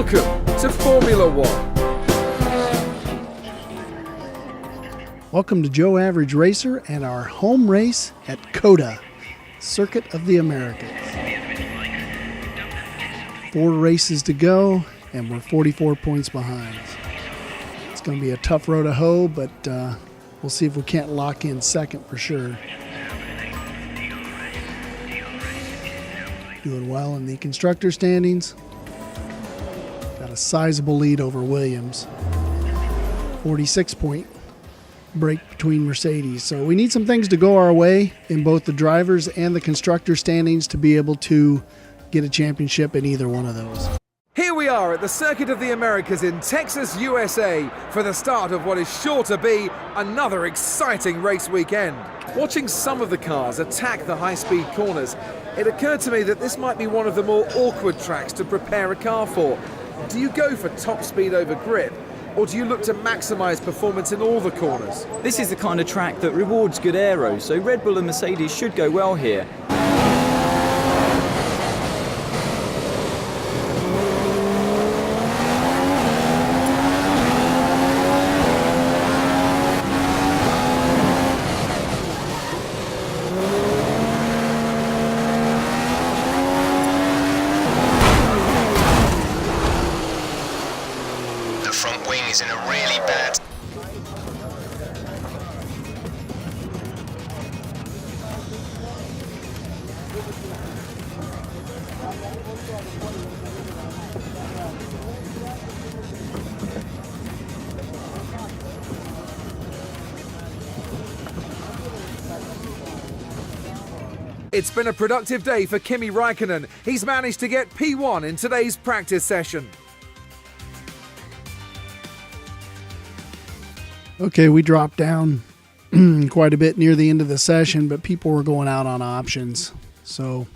Welcome to Formula One. Welcome to Joe Average Racer and our home race at COTA, Circuit of the Americas. 4 races to go, and we're 44 points behind. It's going to be a tough row to hoe, but we'll see if we can't lock in second for sure. Doing well in the constructor standings. Got a sizable lead over Williams. 46-point break between Mercedes. So we need some things to go our way in both the drivers and the constructor standings to be able to get a championship in either one of those. Here we are at the Circuit of the Americas in Texas, USA, for the start of what is sure to be another exciting race weekend. Watching some of the cars attack the high-speed corners, it occurred to me that this might be one of the more awkward tracks to prepare a car for. Do you go for top speed over grip, or do you look to maximise performance in all the corners? This is the kind of track that rewards good aero, so Red Bull and Mercedes should go well here. In a really bad. It's been a productive day for Kimi Räikkönen. He's managed to get P1 in today's practice session. Okay, we dropped down quite a bit near the end of the session, but people were going out on options. So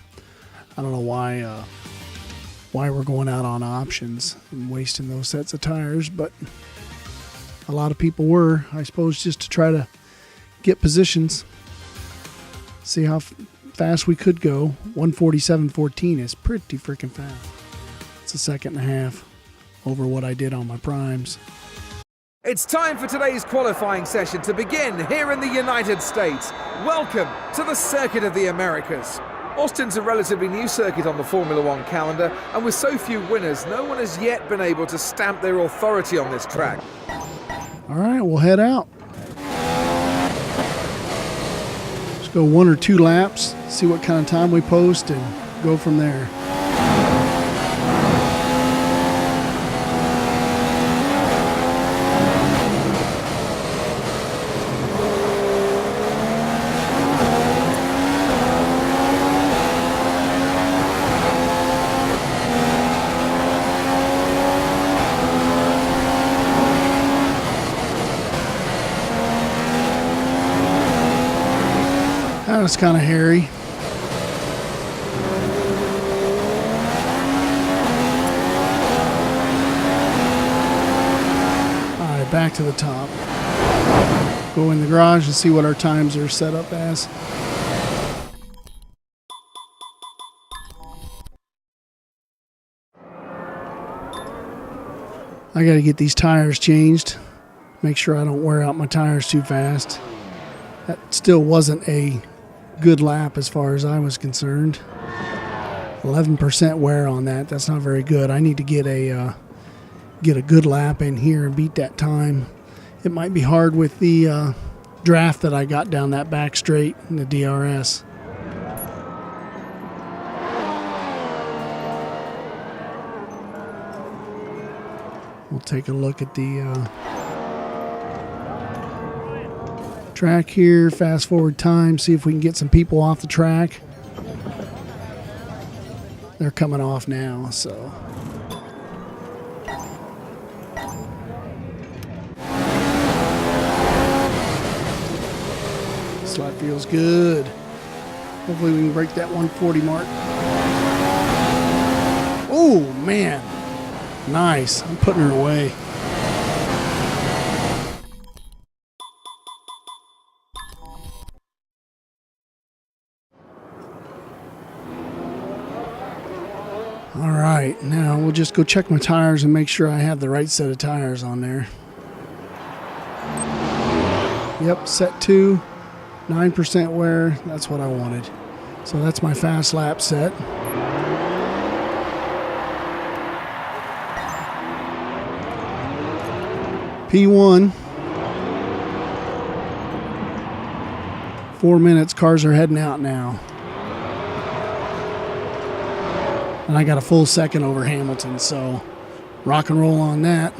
I don't know why we're going out on options and wasting those sets of tires, but a lot of people were, I suppose, just to try to get positions, see how fast we could go. 147.14 is pretty freaking fast. It's a second and a half over what I did on my primes. It's time for today's qualifying session to begin here in the United States. Welcome to the Circuit of the Americas. Austin's a relatively new circuit on the Formula One calendar, and with so few winners, no one has yet been able to stamp their authority on this track. All right, we'll head out. Let's go 1 or 2 laps, see what kind of time we post, and go from there. That's kind of hairy. All right, back to the top. Go in the garage and see what our times are set up as. I got to get these tires changed. Make sure I don't wear out my tires too fast. That still wasn't a good lap as far as I was concerned. 11% wear on that. That's not very good. I need to get a good lap in here and beat that time. It might be hard with the draft that I got down that back straight in the DRS. We'll take a look at the track here, fast forward time, see if we can get some people off the track. They're coming off now, so. This lap feels good. Hopefully we can break that 140 mark. Oh, man. Nice. I'm putting her away. All right, now we'll just go check my tires and make sure I have the right set of tires on there. Yep, set 2, 9% wear. That's what I wanted. So that's my fast lap set. P1. 4 minutes, cars are heading out now. And I got a full second over Hamilton, so rock and roll on that.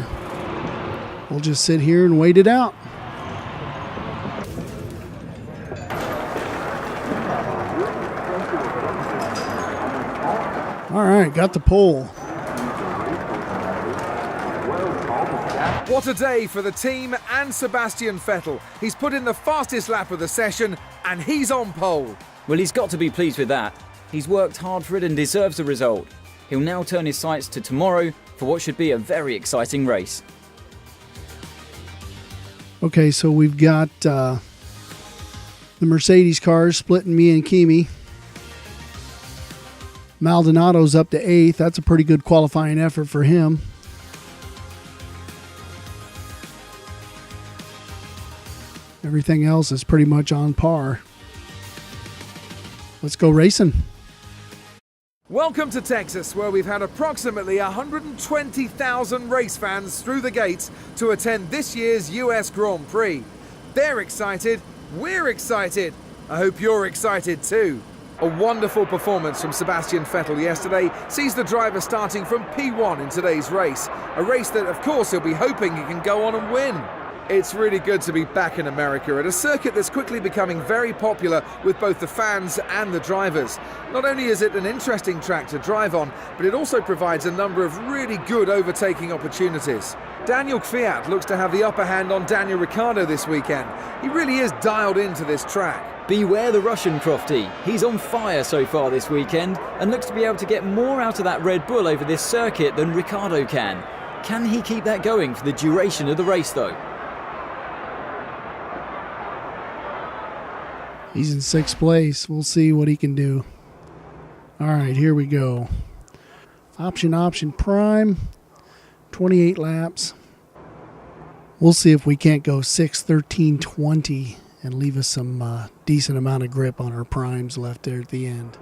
We'll just sit here and wait it out. All right, got the pole. What a day for the team and Sebastian Vettel. He's put in the fastest lap of the session and he's on pole. Well, he's got to be pleased with that. He's worked hard for it and deserves the result. He'll now turn his sights to tomorrow for what should be a very exciting race. Okay, so we've got the Mercedes cars splitting me and Kimi. Maldonado's up to 8th. That's a pretty good qualifying effort for him. Everything else is pretty much on par. Let's go racing. Welcome to Texas, where we've had approximately 120,000 race fans through the gates to attend this year's US Grand Prix. They're excited, we're excited. I hope you're excited too. A wonderful performance from Sebastian Vettel yesterday sees the driver starting from P1 in today's race. A race that, of course, he'll be hoping he can go on and win. It's really good to be back in America at a circuit that's quickly becoming very popular with both the fans and the drivers. Not only is it an interesting track to drive on, but it also provides a number of really good overtaking opportunities. Daniel Kvyat looks to have the upper hand on Daniel Ricciardo this weekend. He really is dialed into this track. Beware the Russian Crofty. He's on fire so far this weekend and looks to be able to get more out of that Red Bull over this circuit than Ricciardo can. Can he keep that going for the duration of the race though? He's in 6th place. We'll see what he can do. All right, here we go. Option prime. 28 laps. We'll see if we can't go 6, 13, 20 and leave us some decent amount of grip on our primes left there at the end.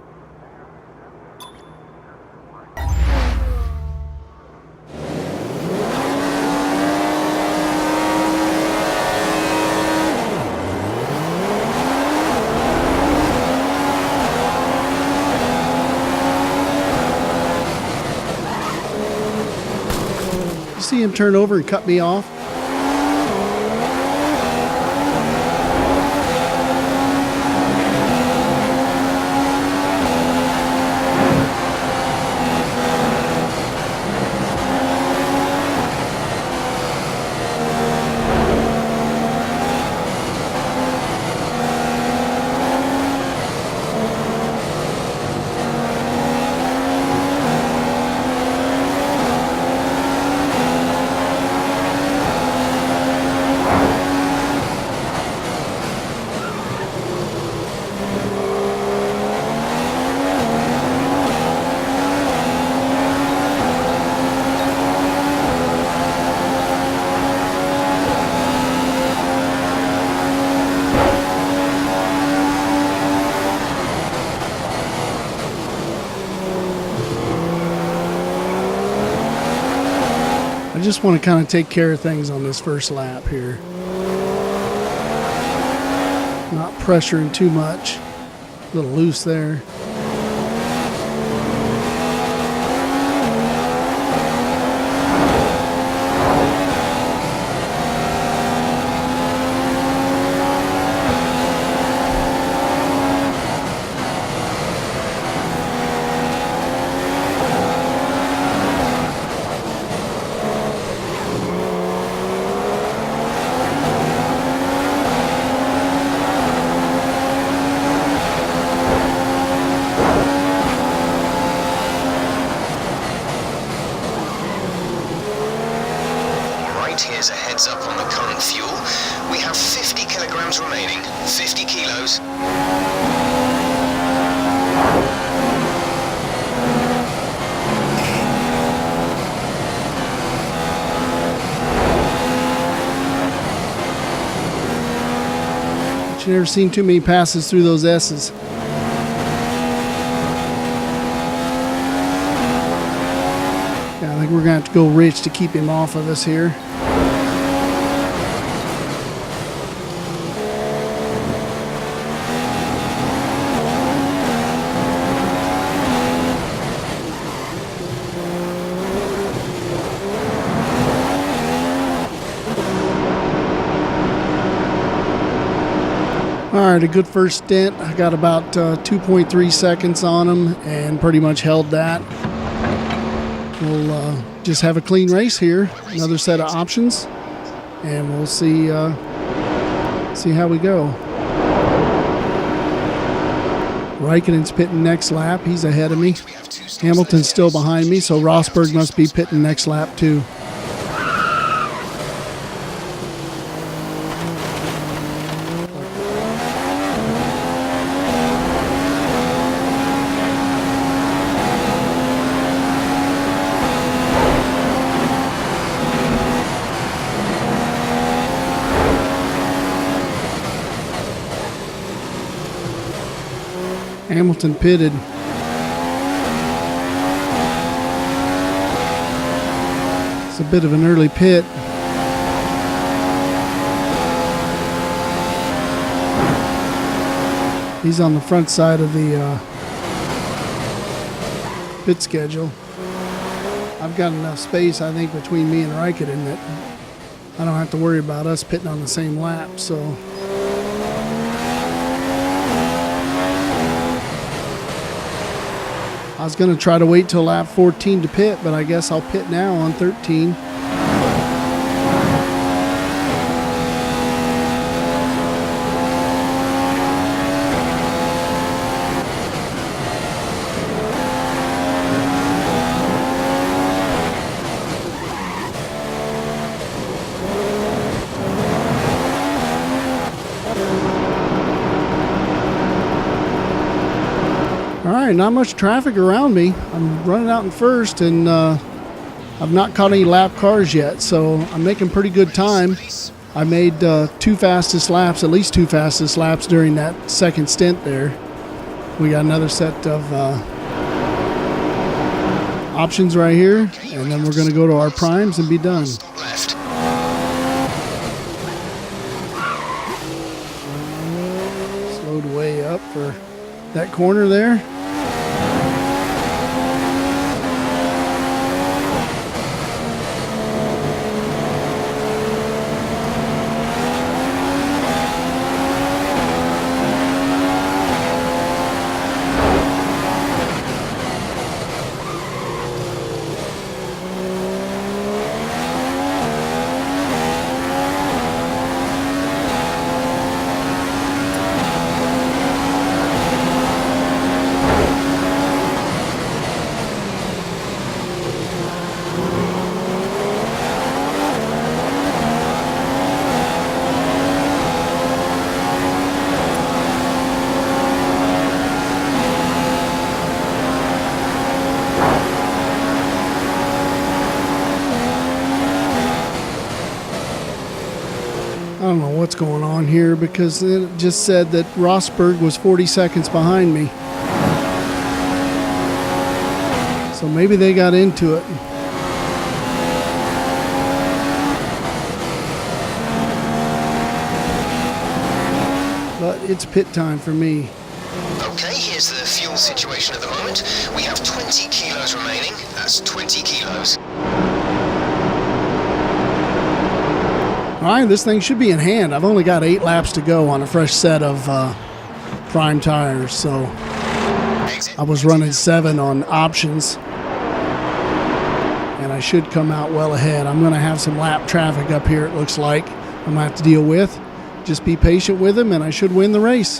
See him turn over and cut me off. I just want to kind of take care of things on this first lap here. Not pressuring too much. A little loose there. Here's a heads up on the current fuel. We have 50 kilograms remaining. 50 kilos. You've never seen too many passes through those S's. Yeah, I think we're going to have to go rich to keep him off of us here. All right, a good first stint. I got about 2.3 seconds on him and pretty much held that. We'll just have a clean race here. Another set of options, and we'll see how we go. Raikkonen's pitting next lap. He's ahead of me. Hamilton's still behind me, so Rosberg must be pitting next lap too. Hamilton pitted. It's a bit of an early pit. He's on the front side of the pit schedule. I've got enough space, I think, between me and Raikkonen that I don't have to worry about us pitting on the same lap, so. I was going to try to wait till lap 14 to pit, but I guess I'll pit now on 13. All right, not much traffic around me. I'm running out in first, and I've not caught any lap cars yet, so I'm making pretty good time. I made two fastest laps, at least two fastest laps during that second stint there. We got another set of options right here, and then we're going to go to our primes and be done. Slowed way up for that corner there. I don't know what's going on here because it just said that Rosberg was 40 seconds behind me. So maybe they got into it. But it's pit time for me. Okay, here's the fuel situation at the moment. We have 20 kilos remaining. That's 20 kilos. All right, this thing should be in hand. I've only got 8 laps to go on a fresh set of prime tires, so I was running 7 on options, and I should come out well ahead. I'm going to have some lap traffic up here, it looks like, I'm going to have to deal with. Just be patient with them, and I should win the race.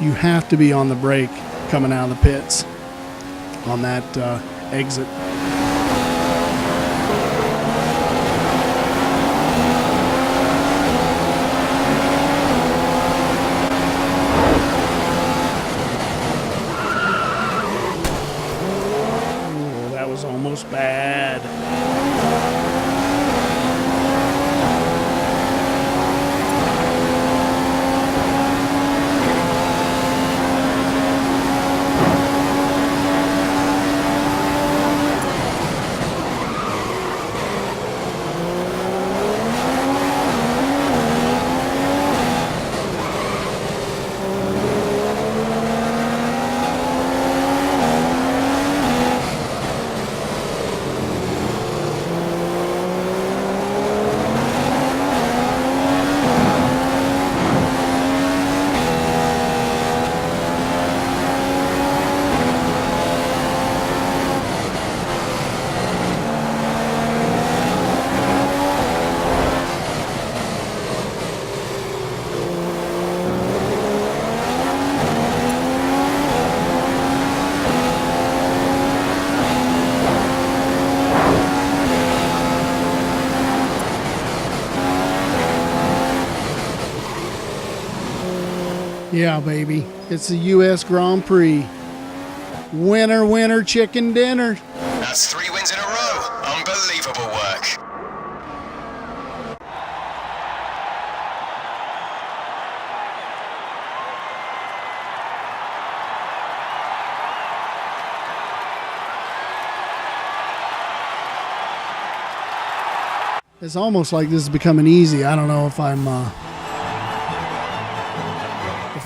You have to be on the brake coming out of the pits on that exit. That was almost Yeah, baby. It's the U.S. Grand Prix. Winner, winner, chicken dinner. That's 3 wins in a row. Unbelievable work. It's almost like this is becoming easy. I don't know if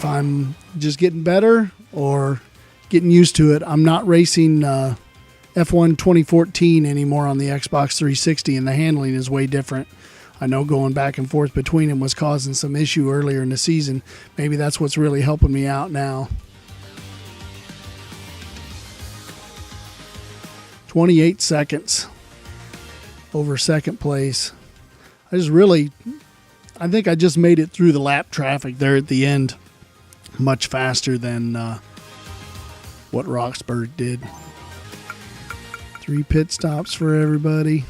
I'm just getting better or getting used to it. I'm not racing F1 2014 anymore on the Xbox 360, and the handling is way different. I know going back and forth between them was causing some issue earlier in the season. Maybe that's what's really helping me out now. 28 seconds over second place. I think I just made it through the lap traffic there at the end much faster than what Roxburgh did. 3 pit stops for everybody.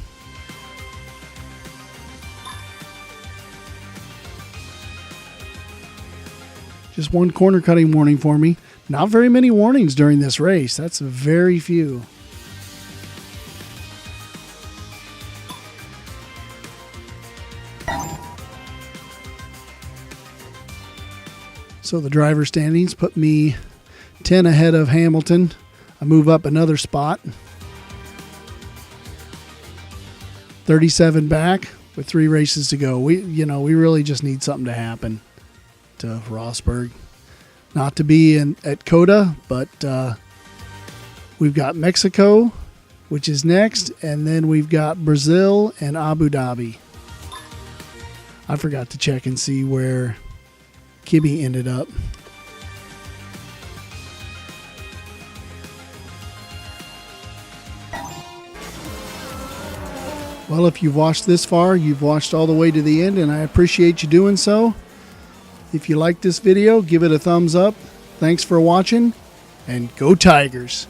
Just 1 corner cutting warning for me. Not very many warnings during this race. That's very few. So the driver standings put me 10 ahead of Hamilton. I move up another spot. 37 back with 3 races to go. We really just need something to happen to Rosberg. Not to be at COTA, but we've got Mexico, which is next, and then we've got Brazil and Abu Dhabi. I forgot to check and see where Kibby ended up. Well, if you've watched this far, you've watched all the way to the end, and I appreciate you doing so. If you like this video, give it a thumbs up. Thanks for watching, and go Tigers!